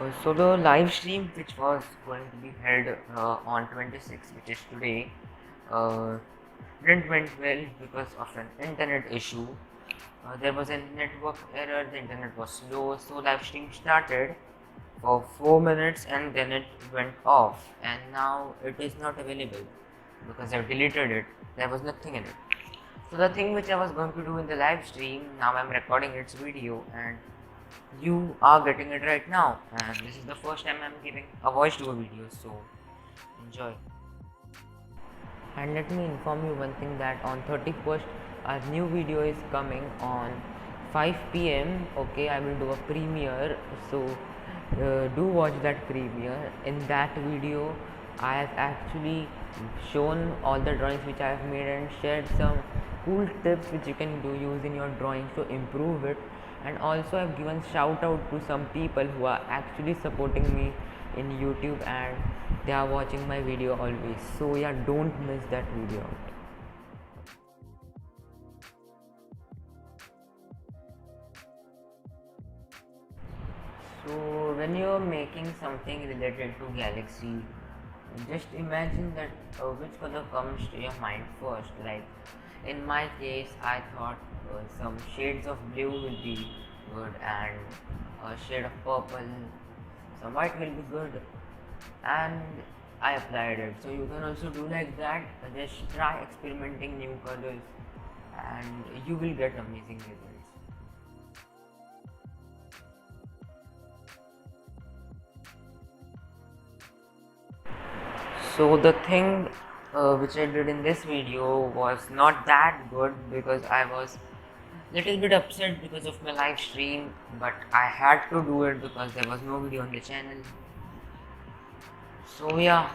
So the live stream which was going to be held on 26th, which is today, uh, didn't went well because of an internet issue. There was a network error, the internet was slow, so live stream started for 4 minutes and then it went off, and now it is not available because I've deleted it. There was nothing in it. So the thing which I was going to do in the live stream, now I'm recording its video and you are getting it right now, and this is the first time I'm giving a voice to a video, so enjoy. And let me inform you one thing, that on 31st our new video is coming on 5 p.m. Okay, I will do a premiere, so do watch that premiere. In that video I have actually shown all the drawings which I have made and shared some cool tips which you can do use in your drawings to improve it, and also I've given shout out to some people who are actually supporting me in YouTube and they are watching my video always. So yeah, don't miss that video out. So when you're making something related to galaxy, just imagine that which color comes to your mind first. Like in my case, I thought some shades of blue will be good, and a shade of purple, some white will be good, and I applied it. So you can also do like that. Just try experimenting new colors, and you will get amazing results. So the thing which I did in this video was not that good because I was little bit upset because of my live stream, but I had to do it because there was no video on the channel. So yeah.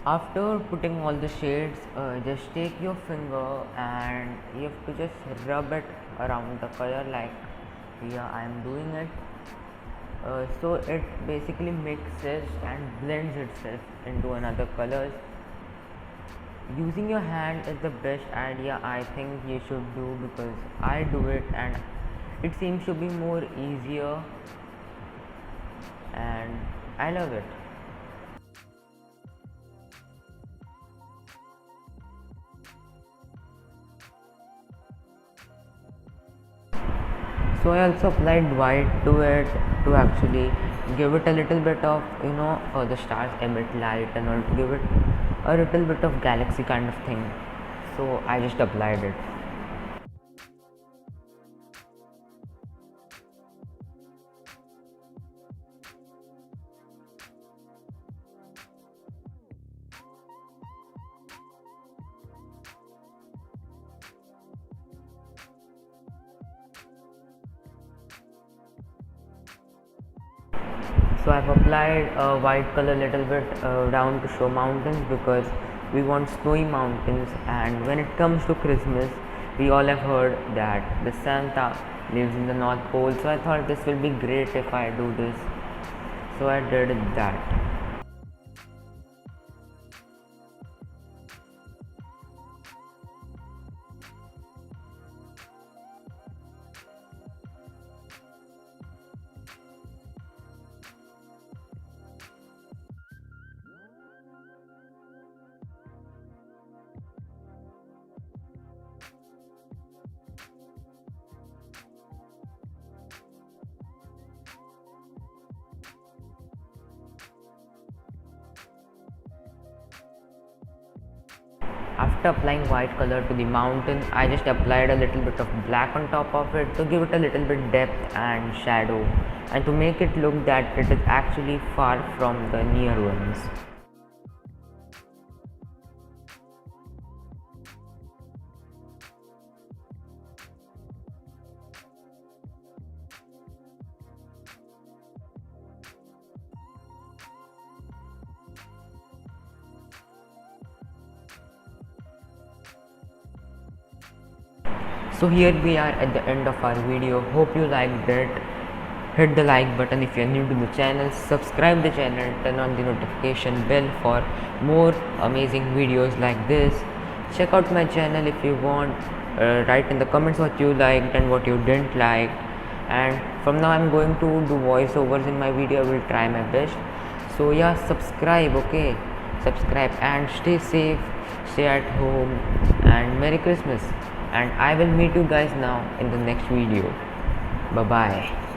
After putting all the shades, just take your finger and you have to just rub it around the color, like yeah, I am doing it. So it basically mixes and blends itself into another colors. Using your hand is the best idea I think you should do, because I do it and it seems to be more easier and I love it. So I also applied white to it to actually give it a little bit of, the stars emit light and all, to give it a little bit of galaxy kind of thing. So I just applied it. So I've applied a white color little bit down to show mountains, because we want snowy mountains, and when it comes to Christmas we all have heard that the Santa lives in the North Pole, so I thought this will be great if I do this, so I did that. After applying white color to the mountain, I just applied a little bit of black on top of it to give it a little bit depth and shadow, and to make it look that it is actually far from the near ones. So here we are at the end of our video. Hope you liked it. Hit the like button if you are new to the channel, subscribe the channel, turn on the notification bell for more amazing videos like this. Check out my channel if you want. Write in the comments what you liked and what you didn't like. And from now I'm going to do voiceovers in my video. I will try my best. So yeah, subscribe, okay? Subscribe and stay safe, stay at home, and Merry Christmas. And I will meet you guys now in the next video. Bye bye.